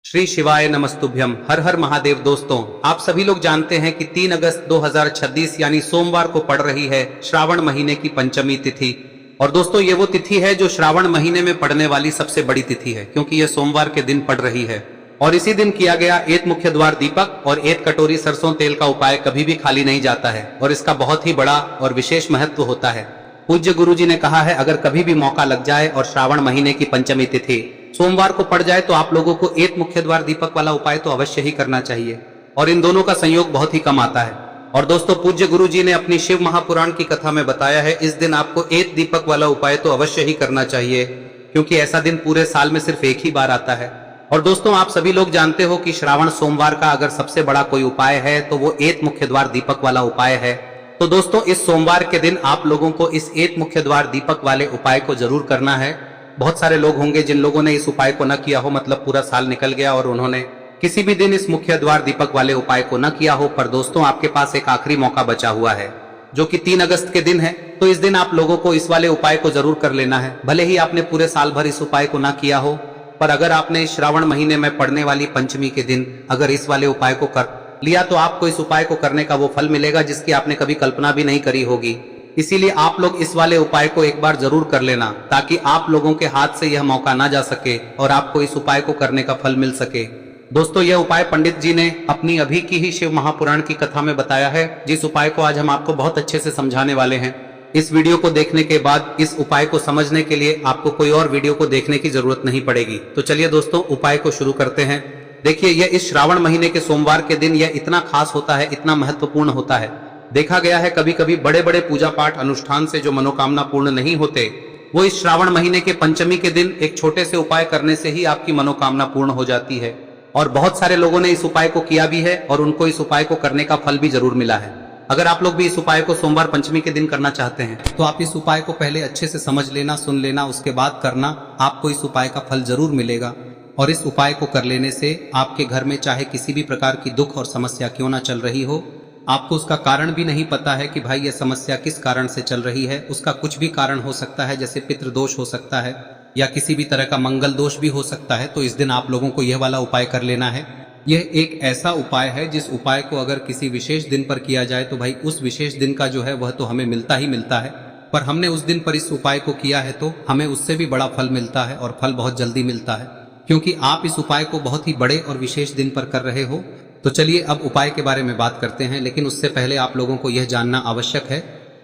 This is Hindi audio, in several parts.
श्री शिवाय नमस्तुभ्यम। हर हर महादेव। दोस्तों, आप सभी लोग जानते हैं कि 3 अगस्त 2026 यानी सोमवार को पड़ रही है श्रावण महीने की पंचमी तिथि। और दोस्तों, ये वो तिथि है जो श्रावण महीने में पड़ने वाली सबसे बड़ी तिथि है, क्योंकि यह सोमवार के दिन पड़ रही है। और इसी दिन किया गया एक मुख्य द्वार दीपक और एक कटोरी सरसों तेल का उपाय कभी भी खाली नहीं जाता है और इसका बहुत ही बड़ा और विशेष महत्व होता है। पूज्य गुरु जी ने कहा है, अगर कभी भी मौका लग जाए और श्रावण महीने की पंचमी तिथि सोमवार को पड़ जाए तो आप लोगों को एक मुख्य द्वार दीपक वाला उपाय तो अवश्य ही करना चाहिए। और इन दोनों का संयोग बहुत ही कम आता है। और दोस्तों, पूज्य गुरु जी ने अपनी शिव महापुराण की कथा में बताया है, इस दिन आपको एक दीपक वाला उपाय तो अवश्य ही करना चाहिए, क्योंकि ऐसा दिन पूरे साल में सिर्फ एक ही बार आता है। और दोस्तों, आप सभी लोग जानते हो कि श्रावण सोमवार का अगर सबसे बड़ा कोई उपाय है तो वो एक मुख्य द्वार दीपक वाला उपाय है। तो दोस्तों, इस सोमवार के दिन आप लोगों को इस एक मुख्य द्वार दीपक वाले उपाय को जरूर करना है। बहुत सारे लोग होंगे जिन लोगों ने इस उपाय को न किया हो, मतलब पूरा साल निकल गया और उन्होंने किसी भी दिन इस मुख्य द्वार दीपक वाले उपाय को न किया हो। पर दोस्तों, आपके पास एक आखिरी मौका बचा हुआ है, जो कि 3 अगस्त के दिन है। तो इस दिन आप लोगों को इस वाले उपाय को जरूर कर लेना है। भले ही आपने पूरे साल भर इस उपाय को न किया हो, पर अगर आपने श्रावण महीने में पड़ने वाली पंचमी के दिन अगर इस वाले उपाय को कर लिया तो आपको इस उपाय को करने का वो फल मिलेगा जिसकी आपने कभी कल्पना भी नहीं करी होगी। इसीलिए आप लोग इस वाले उपाय को एक बार जरूर कर लेना, ताकि आप लोगों के हाथ से यह मौका ना जा सके और आपको इस उपाय को करने का फल मिल सके। दोस्तों, यह उपाय पंडित जी ने अपनी अभी की ही शिव महापुराण की कथा में बताया है, जिस उपाय को आज हम आपको बहुत अच्छे से समझाने वाले हैं। इस वीडियो को देखने के बाद इस उपाय को समझने के लिए आपको कोई और वीडियो को देखने की जरूरत नहीं पड़ेगी। तो चलिए दोस्तों, उपाय को शुरू करते हैं। देखिए, यह इस श्रावण महीने के सोमवार के दिन यह इतना खास होता है, इतना महत्वपूर्ण होता है। देखा गया है कभी कभी बड़े बड़े पूजा पाठ अनुष्ठान से जो मनोकामना पूर्ण नहीं होते, वो इस श्रावण महीने के पंचमी के दिन एक छोटे से उपाय करने से ही आपकी मनोकामना पूर्ण हो जाती है। और बहुत सारे लोगों ने इस उपाय को किया भी है और उनको इस उपाय को करने का फल भी जरूर मिला है। अगर आप लोग भी इस उपाय को सोमवार पंचमी के दिन करना चाहते हैं तो आप इस उपाय को पहले अच्छे से समझ लेना, सुन लेना, उसके बाद करना। आपको इस उपाय का फल जरूर मिलेगा। और इस उपाय को कर लेने से आपके घर में चाहे किसी भी प्रकार की दुख और समस्या क्यों ना चल रही हो, आपको उसका कारण भी नहीं पता है कि भाई यह समस्या किस कारण से चल रही है, उसका कुछ भी कारण हो सकता है, जैसे पितृदोष हो सकता है या किसी भी तरह का मंगल दोष भी हो सकता है। तो इस दिन आप लोगों को यह वाला उपाय कर लेना है। यह एक ऐसा उपाय है जिस उपाय को अगर किसी विशेष दिन पर किया जाए तो भाई उस विशेष दिन का जो है वह तो हमें मिलता ही मिलता है। पर हमने उस दिन पर इस उपाय को किया है तो हमें उससे भी बड़ा फल मिलता है, और फल बहुत जल्दी मिलता है, क्योंकि आप इस उपाय को बहुत ही बड़े और विशेष दिन पर कर रहे हो। तो चलिए अब उपाय के बारे में बात करते हैं, लेकिन उससे पहले आप लोगों को यह जानना आवश्यक है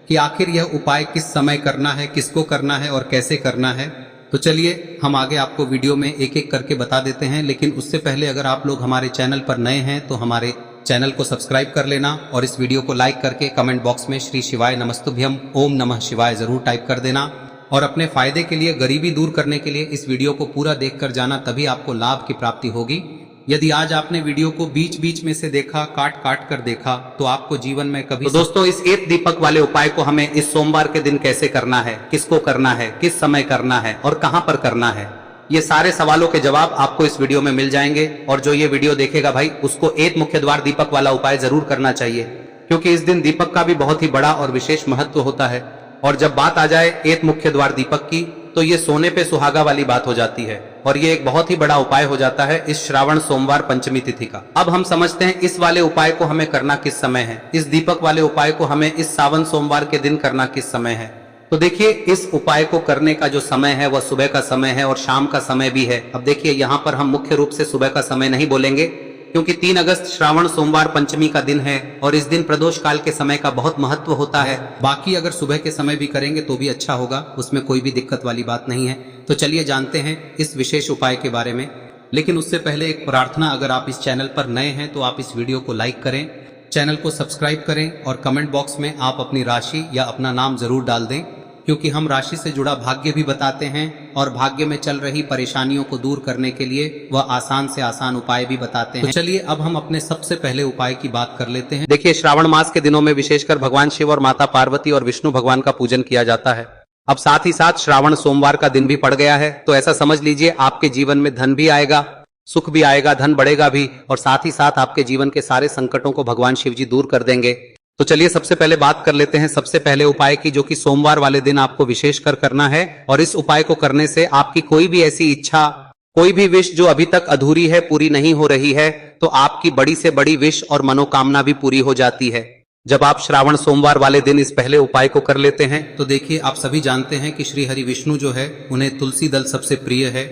कि आखिर यह उपाय किस समय करना है, किसको करना है और कैसे करना है। तो चलिए हम आगे आपको वीडियो में एक एक करके बता देते हैं। लेकिन उससे पहले अगर आप लोग हमारे चैनल पर नए हैं तो हमारे चैनल को सब्सक्राइब कर लेना और इस वीडियो को लाइक करके कमेंट बॉक्स में श्री शिवाय नमस्तुभ्यम ओम नमः शिवाय जरूर टाइप कर देना। और अपने फायदे के लिए, गरीबी दूर करने के लिए इस वीडियो को पूरा देखकर जाना, तभी आपको लाभ की प्राप्ति होगी। यदि आज आपने वीडियो को बीच बीच में से देखा, काट काट कर देखा, तो आपको जीवन में कभी। तो दोस्तों, इस एक दीपक वाले उपाय को हमें इस सोमवार के दिन कैसे करना है, किसको करना है, किस समय करना है और कहां पर करना है, ये सारे सवालों के जवाब आपको इस वीडियो में मिल जाएंगे। और जो ये वीडियो देखेगा भाई, उसको एक मुख्य द्वार दीपक वाला उपाय जरूर करना चाहिए, क्योंकि इस दिन दीपक का भी बहुत ही बड़ा और विशेष महत्व होता है। और जब बात आ जाए एक मुख्य द्वार दीपक की, तो ये सोने पे सुहागा वाली बात हो जाती है और ये एक बहुत ही बड़ा उपाय हो जाता है इस श्रावण सोमवार पंचमी तिथि का। अब हम समझते हैं इस वाले उपाय को हमें करना किस समय है, इस दीपक वाले उपाय को हमें इस सावन सोमवार के दिन करना किस समय है। तो देखिए, इस उपाय को करने का जो समय है वह सुबह का समय है और शाम का समय भी है। अब देखिए, यहाँ पर हम मुख्य रूप से सुबह का समय नहीं बोलेंगे, क्योंकि 3 अगस्त श्रावण सोमवार पंचमी का दिन है और इस दिन प्रदोष काल के समय का बहुत महत्व होता है। बाकी अगर सुबह के समय भी करेंगे तो भी अच्छा होगा, उसमें कोई भी दिक्कत वाली बात नहीं है। तो चलिए जानते हैं इस विशेष उपाय के बारे में। लेकिन उससे पहले एक प्रार्थना, अगर आप इस चैनल पर नए हैं तो आप इस वीडियो को लाइक करें, चैनल को सब्सक्राइब करें और कमेंट बॉक्स में आप अपनी राशि या अपना नाम जरूर डाल दें, क्योंकि हम राशि से जुड़ा भाग्य भी बताते हैं और भाग्य में चल रही परेशानियों को दूर करने के लिए वह आसान से आसान उपाय भी बताते हैं। तो चलिए अब हम अपने सबसे पहले उपाय की बात कर लेते हैं। देखिए, श्रावण मास के दिनों में विशेषकर भगवान शिव और माता पार्वती और विष्णु भगवान का पूजन किया जाता है। अब साथ ही साथ श्रावण सोमवार का दिन भी पड़ गया है, तो ऐसा समझ लीजिए आपके जीवन में धन भी आएगा, सुख भी आएगा, धन बढ़ेगा भी, और साथ ही साथ आपके जीवन के सारे संकटों को भगवान शिव जी दूर कर देंगे। तो चलिए सबसे पहले बात कर लेते हैं सबसे पहले उपाय की, जो कि सोमवार वाले दिन आपको विशेष कर करना है। और इस उपाय को करने से आपकी कोई भी ऐसी इच्छा कोई भी विश जो अभी तक अधूरी है, पूरी नहीं हो रही है, तो आपकी बड़ी से बड़ी विश और मनोकामना भी पूरी हो जाती है जब आप श्रावण सोमवार वाले दिन इस पहले उपाय को कर लेते हैं। तो देखिए, आप सभी जानते हैं कि श्री हरि विष्णु जो है उन्हें तुलसी दल सबसे प्रिय है।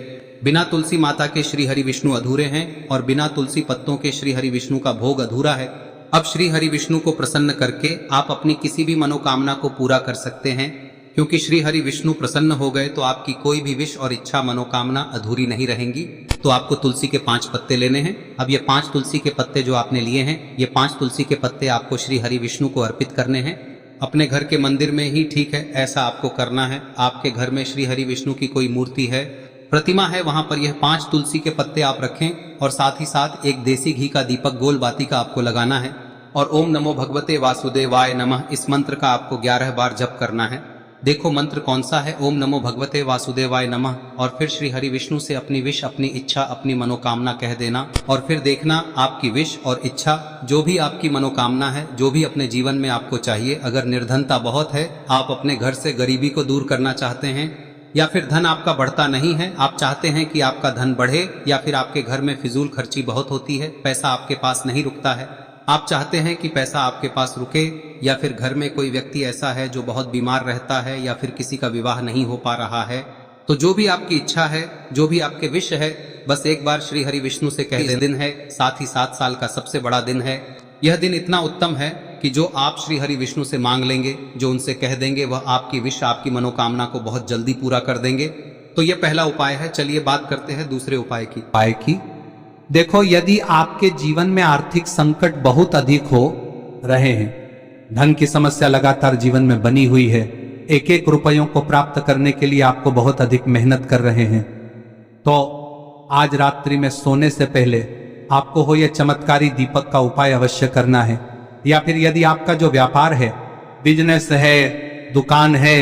बिना तुलसी माता के श्री हरि विष्णु अधूरे हैं और बिना तुलसी पत्तों के श्री हरि विष्णु का भोग अधूरा है। अब श्री हरि विष्णु को प्रसन्न करके आप अपनी किसी भी मनोकामना को पूरा कर सकते हैं, क्योंकि श्री हरि विष्णु प्रसन्न हो गए तो आपकी कोई भी विश और इच्छा मनोकामना अधूरी नहीं रहेंगी। तो आपको तुलसी के 5 पत्ते लेने हैं। अब ये 5 तुलसी के पत्ते जो आपने लिए हैं, ये 5 तुलसी के पत्ते आपको श्री हरि विष्णु को अर्पित करने हैं। अपने घर के मंदिर में ही ठीक है, ऐसा आपको करना है। आपके घर में श्री हरि विष्णु की कोई मूर्ति है, प्रतिमा है, वहां पर यह 5 तुलसी के पत्ते आप रखें और साथ ही साथ एक देसी घी का दीपक गोल बाती का आपको लगाना है और ओम नमो भगवते वासुदेवाय नमः इस मंत्र का आपको 11 बार जप करना है। देखो मंत्र कौन सा है, ओम नमो भगवते वासुदेवाय नमः, और फिर श्री हरि विष्णु से अपनी विश, अपनी इच्छा, अपनी मनोकामना कह देना और फिर देखना आपकी विश और इच्छा, जो भी आपकी मनोकामना है, जो भी अपने जीवन में आपको चाहिए। अगर निर्धनता बहुत है, आप अपने घर से गरीबी को दूर करना चाहते हैं, या फिर धन आपका बढ़ता नहीं है, आप चाहते हैं कि आपका धन बढ़े, या फिर आपके घर में फिजूल खर्ची बहुत होती है, पैसा आपके पास नहीं रुकता है, आप चाहते हैं कि पैसा आपके पास रुके, या फिर घर में कोई व्यक्ति ऐसा है जो बहुत बीमार रहता है, या फिर किसी का विवाह नहीं हो पा रहा है, तो जो भी आपकी इच्छा है, जो भी आपके विश है, बस एक बार श्री हरि विष्णु से कह दें। दिन है, साथ ही 7 साल का सबसे बड़ा दिन है। यह दिन इतना उत्तम है कि जो आप श्री हरि विष्णु से मांग लेंगे, जो उनसे कह देंगे, वह आपकी विश, आपकी मनोकामना को बहुत जल्दी पूरा कर देंगे। तो यह पहला उपाय है। चलिए बात करते हैं दूसरे उपाय की। देखो, यदि आपके जीवन में आर्थिक संकट बहुत अधिक हो रहे हैं, धन की समस्या लगातार जीवन में बनी हुई है, एक एक रुपयों को प्राप्त करने के लिए आपको बहुत अधिक मेहनत कर रहे हैं, तो आज रात्रि में सोने से पहले आपको हो यह चमत्कारी दीपक का उपाय अवश्य करना है। या फिर यदि आपका जो व्यापार है, बिजनेस है, दुकान है,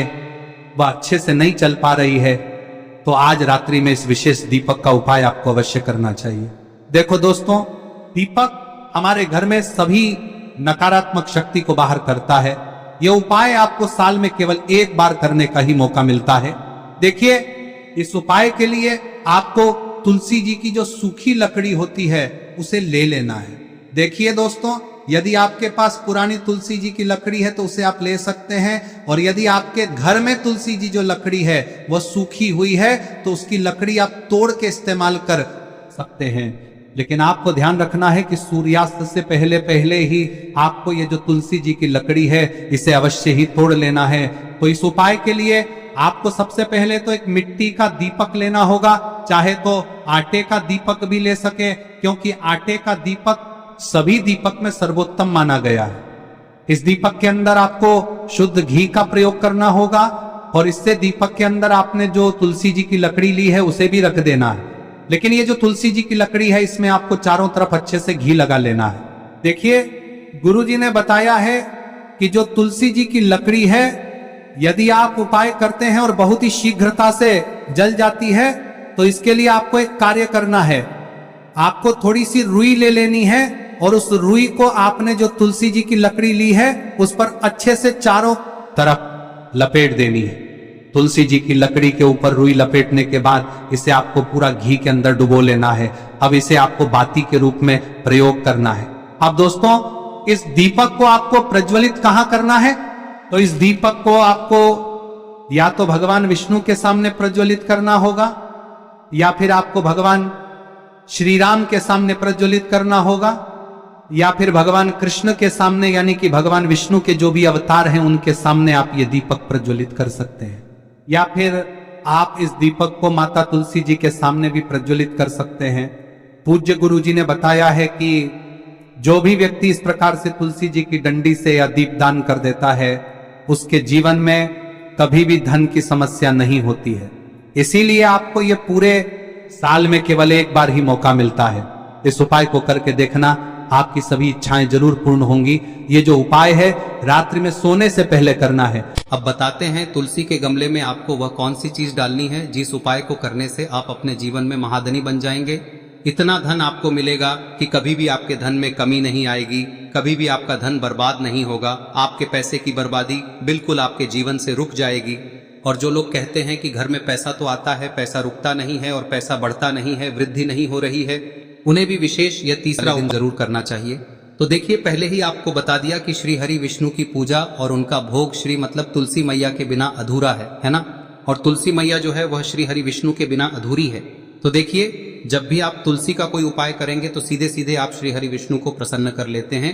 वह अच्छे से नहीं चल पा रही है, तो आज रात्रि में इस विशेष दीपक का उपाय आपको अवश्य करना चाहिए। देखो दोस्तों, दीपक हमारे घर में सभी नकारात्मक शक्ति को बाहर करता है। यह उपाय आपको साल में केवल 1 बार करने का ही मौका मिलता है। देखिए, इस उपाय के लिए आपको तुलसी जी की जो सूखी लकड़ी होती है उसे ले लेना है। देखिए दोस्तों, यदि आपके पास पुरानी तुलसी जी की लकड़ी है तो उसे आप ले सकते हैं, और यदि आपके घर में तुलसी जी जो लकड़ी है वह सूखी हुई है तो उसकी लकड़ी आप तोड़ के इस्तेमाल कर सकते हैं। लेकिन आपको ध्यान रखना है कि सूर्यास्त से पहले पहले ही आपको ये जो तुलसी जी की लकड़ी है इसे अवश्य ही तोड़ लेना है। तो इस उपाय के लिए आपको सबसे पहले तो एक मिट्टी का दीपक लेना होगा, चाहे तो आटे का दीपक भी ले सके, क्योंकि आटे का दीपक सभी दीपक में सर्वोत्तम माना गया है। इस दीपक के अंदर आपको शुद्ध घी का प्रयोग करना होगा, और इससे दीपक के अंदर आपने जो तुलसी जी की लकड़ी ली है उसे भी रख देना है। लेकिन ये जो तुलसी जी की लकड़ी है, इसमें आपको चारों तरफ अच्छे से घी लगा लेना है। देखिए, गुरुजी ने बताया है कि जो तुलसी जी की लकड़ी है, यदि आप उपाय करते हैं और बहुत ही शीघ्रता से जल जाती है, तो इसके लिए आपको एक कार्य करना है। आपको थोड़ी सी रुई ले लेनी है और उस रुई को आपने जो तुलसी जी की लकड़ी ली है उस पर अच्छे से चारों तरफ लपेट देनी है। तुलसी जी की लकड़ी के ऊपर रुई लपेटने के बाद इसे आपको पूरा घी के अंदर डुबो लेना है। अब इसे आपको बाती के रूप में प्रयोग करना है। अब दोस्तों, इस दीपक को आपको प्रज्वलित कहां करना है? तो इस दीपक को आपको या तो भगवान विष्णु के सामने प्रज्वलित करना होगा, या फिर आपको भगवान श्री राम के सामने प्रज्वलित करना होगा, या फिर भगवान कृष्ण के सामने, यानी कि भगवान विष्णु के जो भी अवतार हैं उनके सामने आप ये दीपक प्रज्वलित कर सकते हैं। या फिर आप इस दीपक को माता तुलसी जी के सामने भी प्रज्वलित कर सकते हैं। पूज्य गुरु जी ने बताया है कि जो भी व्यक्ति इस प्रकार से तुलसी जी की डंडी से या दीपदान कर देता है, उसके जीवन में कभी भी धन की समस्या नहीं होती है। इसीलिए आपको ये पूरे साल में केवल 1 बार ही मौका मिलता है। इस उपाय को करके देखना, आपकी सभी इच्छाएं जरूर पूर्ण होंगी। ये जो उपाय है रात्रि में सोने से पहले करना है। अब बताते हैं तुलसी के गमले में आपको वह कौन सी चीज डालनी है जिस उपाय को करने से आप अपने जीवन में महाधनी बन जाएंगे। इतना धन आपको मिलेगा कि कभी भी आपके धन में कमी नहीं आएगी, कभी भी आपका धन बर्बाद नहीं होगा, आपके पैसे की बर्बादी बिल्कुल आपके जीवन से रुक जाएगी। और जो लोग कहते हैं कि घर में पैसा तो आता है, पैसा रुकता नहीं है और पैसा बढ़ता नहीं है, वृद्धि नहीं हो रही है, उन्हें भी विशेष यह तीसरा दिन जरूर करना चाहिए। तो देखिए, पहले ही आपको बता दिया कि श्री हरि विष्णु की पूजा और उनका भोग श्री मतलब तुलसी मैया के बिना अधूरा है ना। और तुलसी मैया जो है वह श्री हरि विष्णु के बिना अधूरी है। तो देखिए, जब भी आप तुलसी का कोई उपाय करेंगे तो सीधे सीधे आप श्री हरि विष्णु को प्रसन्न कर लेते हैं।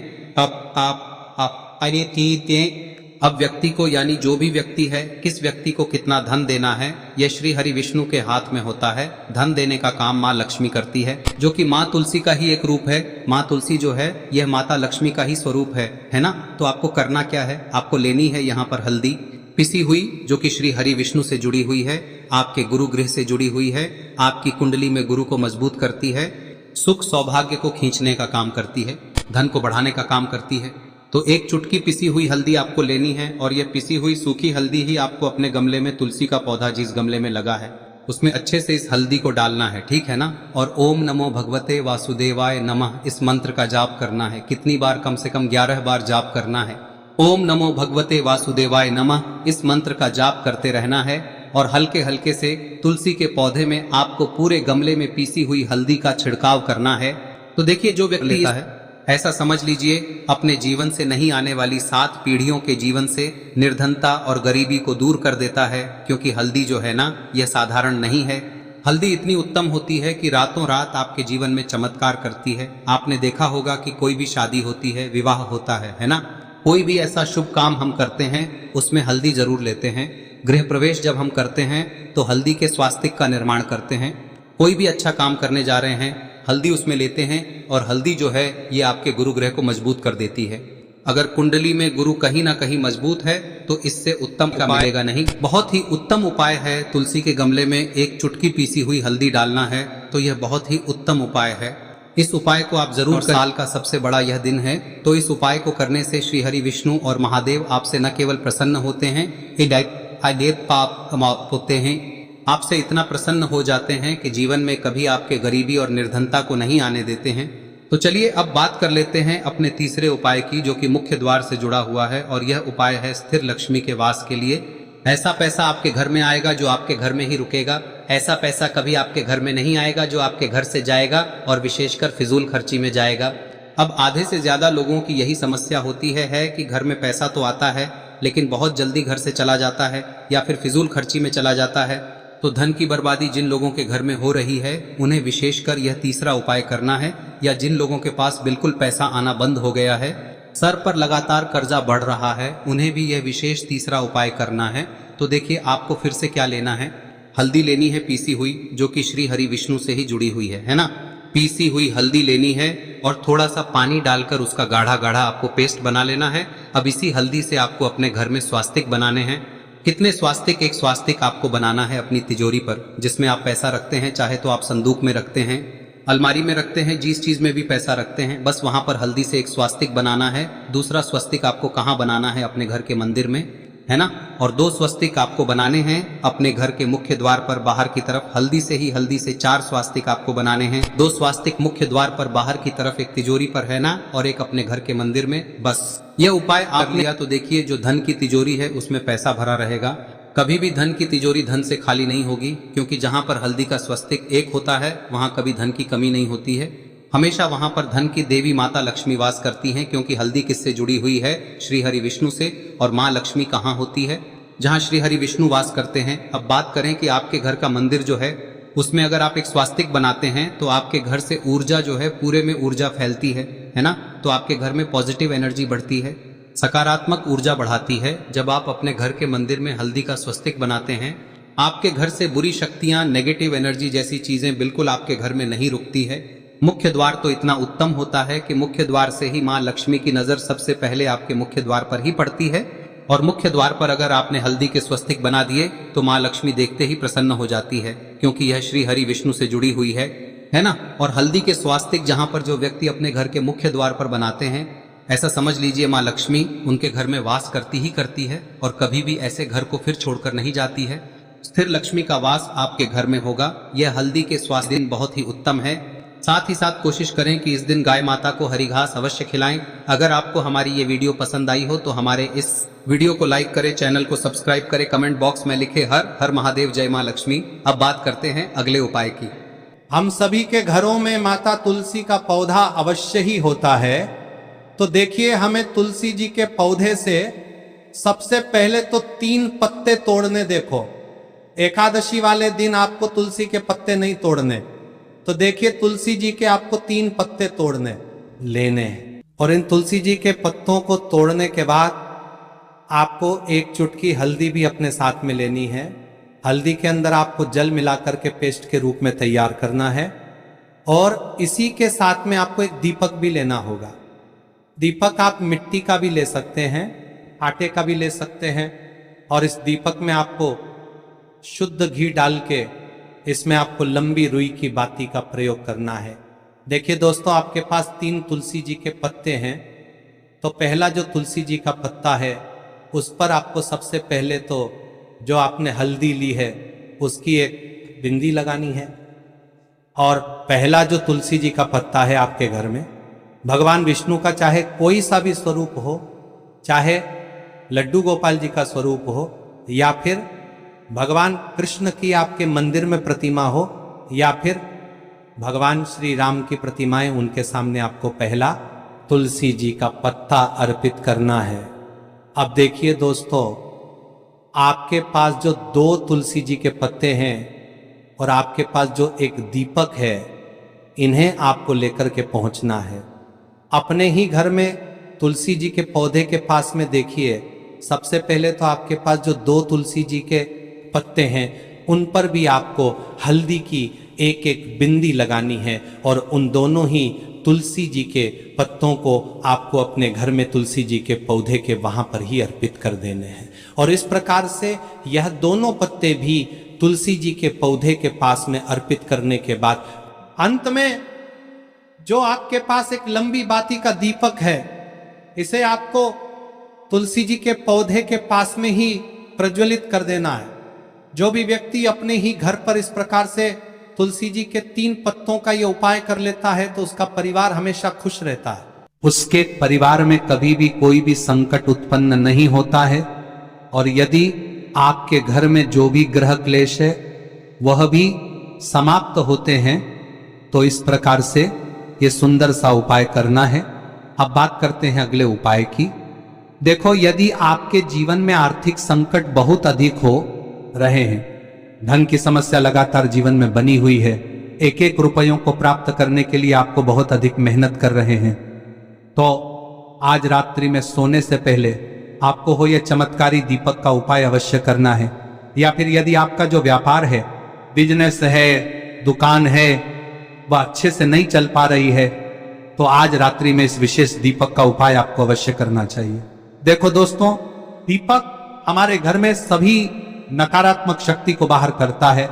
अब व्यक्ति को, यानी जो भी व्यक्ति है, किस व्यक्ति को कितना धन देना है, यह श्री हरि विष्णु के हाथ में होता है। धन देने का काम माँ लक्ष्मी करती है, जो कि माँ तुलसी का ही एक रूप है। माँ तुलसी जो है यह माता लक्ष्मी का ही स्वरूप है ना। तो आपको करना क्या है, आपको लेनी है यहाँ पर हल्दी पिसी हुई, जो कि श्री हरि विष्णु से जुड़ी हुई है, आपके गुरु गृह से जुड़ी हुई है, आपकी कुंडली में गुरु को मजबूत करती है, सुख सौभाग्य को खींचने का काम करती है, धन को बढ़ाने का काम करती है। तो एक चुटकी पिसी हुई हल्दी आपको लेनी है और यह पिसी हुई सूखी हल्दी ही आपको अपने गमले में, तुलसी का पौधा जिस गमले में लगा है उसमें अच्छे से इस हल्दी को डालना है, ठीक है ना। और ओम नमो भगवते वासुदेवाय नमः इस मंत्र का जाप करना है। कितनी बार? कम से कम 11 बार जाप करना है। ओम नमो भगवते वासुदेवाय नमः इस मंत्र का जाप करते रहना है और हल्के हल्के से तुलसी के पौधे में आपको पूरे गमले में पीसी हुई हल्दी का छिड़काव करना है। तो देखिए, जो व्यक्ति लेता है, ऐसा समझ लीजिए अपने जीवन से नहीं आने वाली 7 पीढ़ियों के जीवन से निर्धनता और गरीबी को दूर कर देता है। क्योंकि हल्दी जो है ना, यह साधारण नहीं है। हल्दी इतनी उत्तम होती है कि रातों रात आपके जीवन में चमत्कार करती है। आपने देखा होगा कि कोई भी शादी होती है, विवाह होता है ना, कोई भी ऐसा शुभ काम हम करते हैं उसमें हल्दी जरूर लेते हैं। गृह प्रवेश जब हम करते हैं तो हल्दी के स्वास्तिक का निर्माण करते हैं। कोई भी अच्छा काम करने जा रहे हैं, हल्दी उसमें लेते हैं और हल्दी जो है ये आपके गुरु ग्रह को मजबूत कर देती है। अगर कुंडली में गुरु कहीं ना कहीं मजबूत है तो इससे उत्तम का मिलेगा नहीं। बहुत ही उत्तम उपाय है, तुलसी के गमले में एक चुटकी पीसी हुई हल्दी डालना है, तो यह बहुत ही उत्तम उपाय है। इस उपाय को आप जरूर करें। साल का सबसे बड़ा यह दिन है, तो इस उपाय को करने से श्री हरि विष्णु और महादेव आपसे न केवल प्रसन्न होते हैं, पाप होते हैं, आपसे इतना प्रसन्न हो जाते हैं कि जीवन में कभी आपके गरीबी और निर्धनता को नहीं आने देते हैं। तो चलिए अब बात कर लेते हैं अपने तीसरे उपाय की, जो कि मुख्य द्वार से जुड़ा हुआ है। और यह उपाय है स्थिर लक्ष्मी के वास के लिए। ऐसा पैसा आपके घर में आएगा जो आपके घर में ही रुकेगा। ऐसा पैसा कभी आपके घर में नहीं आएगा जो आपके घर से जाएगा और विशेषकर फिजूल खर्ची में जाएगा। अब आधे से ज्यादा लोगों की यही समस्या होती है कि घर में पैसा तो आता है लेकिन बहुत जल्दी घर से चला जाता है या फिर फिजूल खर्ची में चला जाता है। तो धन की बर्बादी जिन लोगों के घर में हो रही है उन्हें विशेषकर यह तीसरा उपाय करना है। या जिन लोगों के पास बिल्कुल पैसा आना बंद हो गया है, सर पर लगातार कर्जा बढ़ रहा है, उन्हें भी यह विशेष तीसरा उपाय करना है। तो देखिए, आपको फिर से क्या लेना है, हल्दी लेनी है पीसी हुई, जो कि श्री हरि विष्णु से ही जुड़ी हुई है ना। पीसी हुई हल्दी लेनी है और थोड़ा सा पानी डालकर उसका गाढ़ा गाढ़ा आपको पेस्ट बना लेना है। अब इसी हल्दी से आपको अपने घर में स्वास्तिक बनाने हैं। कितने स्वास्तिक? एक स्वास्तिक आपको बनाना है अपनी तिजोरी पर, जिसमें आप पैसा रखते हैं। चाहे तो आप संदूक में रखते हैं, अलमारी में रखते हैं, जिस चीज में भी पैसा रखते हैं, बस वहां पर हल्दी से एक स्वास्तिक बनाना है। दूसरा स्वस्तिक आपको कहाँ बनाना है? अपने घर के मंदिर में, है ना। और 2 स्वस्तिक आपको बनाने हैं अपने घर के मुख्य द्वार पर बाहर की तरफ। हल्दी से 4 स्वास्तिक आपको बनाने हैं। 2 स्वास्तिक मुख्य द्वार पर बाहर की तरफ, एक तिजोरी पर, है ना, और एक अपने घर के मंदिर में। बस यह उपाय आप लिया तो देखिए, जो धन की तिजोरी है उसमें पैसा भरा रहेगा। कभी भी धन की तिजोरी धन से खाली नहीं होगी, क्योंकि जहां पर हल्दी का स्वस्तिक एक होता है वहां कभी धन की कमी नहीं होती है। हमेशा वहां पर धन की देवी माता लक्ष्मी वास करती हैं, क्योंकि हल्दी किससे जुड़ी हुई है? श्री हरि विष्णु से। और माँ लक्ष्मी कहाँ होती है? जहाँ श्री हरि विष्णु वास करते हैं। अब बात करें कि आपके घर का मंदिर जो है उसमें अगर आप एक स्वास्तिक बनाते हैं तो आपके घर से ऊर्जा जो है, पूरे में ऊर्जा फैलती है ना। तो आपके घर में पॉजिटिव एनर्जी बढ़ती है, सकारात्मक ऊर्जा बढ़ाती है। जब आप अपने घर के मंदिर में हल्दी का स्वस्तिक बनाते हैं, आपके घर से बुरी शक्तियां, नेगेटिव एनर्जी जैसी चीजें बिल्कुल आपके घर में नहीं रुकती है। मुख्य द्वार तो इतना उत्तम होता है कि मुख्य द्वार से ही माँ लक्ष्मी की नजर सबसे पहले आपके मुख्य द्वार पर ही पड़ती है। और मुख्य द्वार पर अगर आपने हल्दी के स्वस्तिक बना दिए तो माँ लक्ष्मी देखते ही प्रसन्न हो जाती है, क्योंकि यह श्री हरि विष्णु से जुड़ी हुई है ना। और हल्दी के स्वास्तिक जहां पर जो व्यक्ति अपने घर के मुख्य द्वार पर बनाते हैं, ऐसा समझ लीजिए माँ लक्ष्मी उनके घर में वास करती ही करती है और कभी भी ऐसे घर को फिर छोड़कर नहीं जाती है। स्थिर लक्ष्मी का वास आपके घर में होगा। यह हल्दी के स्वास्थ्य दिन बहुत ही उत्तम है। साथ ही साथ कोशिश करें कि इस दिन गाय माता को हरी घास अवश्य खिलाएं। अगर आपको हमारी ये वीडियो पसंद आई हो तो हमारे इस वीडियो को लाइक करें, चैनल को सब्सक्राइब करें, कमेंट बॉक्स में लिखे हर हर महादेव, जय मां लक्ष्मी। अब बात करते हैं अगले उपाय की। हम सभी के घरों में माता तुलसी का पौधा अवश्य ही होता है। तो देखिए, हमें तुलसी जी के पौधे से सबसे पहले तो 3 पत्ते तोड़ने। देखो, एकादशी वाले दिन आपको तुलसी के पत्ते नहीं तोड़ने। तो देखिए, तुलसी जी के आपको 3 पत्ते तोड़ने लेने हैं। और इन तुलसी जी के पत्तों को तोड़ने के बाद आपको 1 चुटकी हल्दी भी अपने साथ में लेनी है। हल्दी के अंदर आपको जल मिलाकर के पेस्ट के रूप में तैयार करना है। और इसी के साथ में आपको एक दीपक भी लेना होगा। दीपक आप मिट्टी का भी ले सकते हैं, आटे का भी ले सकते हैं। और इस दीपक में आपको शुद्ध घी डाल के इसमें आपको लंबी रुई की बाती का प्रयोग करना है। देखिए दोस्तों, आपके पास 3 तुलसी जी के पत्ते हैं। तो पहला जो तुलसी जी का पत्ता है उस पर आपको सबसे पहले तो जो आपने हल्दी ली है उसकी एक बिंदी लगानी है। और पहला जो तुलसी जी का पत्ता है आपके घर में, भगवान विष्णु का चाहे कोई सा भी स्वरूप हो, चाहे लड्डू गोपाल जी का स्वरूप हो, या फिर भगवान कृष्ण की आपके मंदिर में प्रतिमा हो, या फिर भगवान श्री राम की प्रतिमाएं, उनके सामने आपको पहला तुलसी जी का पत्ता अर्पित करना है। अब देखिए दोस्तों, आपके पास जो 2 तुलसी जी के पत्ते हैं और आपके पास जो एक दीपक है, इन्हें आपको लेकर के पहुंचना है। अपने ही घर में तुलसी जी के पौधे के पास में देखिए, सबसे पहले तो आपके पास जो 2 तुलसी जी के पत्ते हैं उन पर भी आपको हल्दी की एक बिंदी लगानी है। और उन दोनों ही तुलसी जी के पत्तों को आपको अपने घर में तुलसी जी के पौधे के वहां पर ही अर्पित कर देने हैं। और इस प्रकार से यह दोनों पत्ते भी तुलसी जी के पौधे के पास में अर्पित करने के बाद अंत में जो आपके पास एक लंबी बाती का दीपक है, इसे आपको तुलसी जी के पौधे के पास में ही प्रज्वलित कर देना है। जो भी व्यक्ति अपने ही घर पर इस प्रकार से तुलसी जी के 3 पत्तों का यह उपाय कर लेता है तो उसका परिवार हमेशा खुश रहता है। उसके परिवार में कभी भी कोई भी संकट उत्पन्न नहीं होता है। और यदि आपके घर में जो भी ग्रह क्लेश है वह भी समाप्त होते हैं। तो इस प्रकार से ये सुंदर सा उपाय करना है। अब बात करते हैं अगले उपाय की। देखो, यदि आपके जीवन में आर्थिक संकट बहुत अधिक हो रहे हैं, धन की समस्या लगातार जीवन में बनी हुई है, 1-1 रुपयों को प्राप्त करने के लिए आपको बहुत अधिक मेहनत कर रहे हैं, तो आज रात्रि में सोने से पहले आपको हो यह चमत्कारी दीपक का उपाय अवश्य करना है। या फिर यदि आपका जो व्यापार है, बिजनेस है, दुकान है, वह अच्छे से नहीं चल पा रही है, तो आज रात्रि में इस विशेष दीपक का उपाय आपको अवश्य करना चाहिए। देखो दोस्तों, दीपक हमारे घर में सभी नकारात्मक शक्ति को बाहर करता है।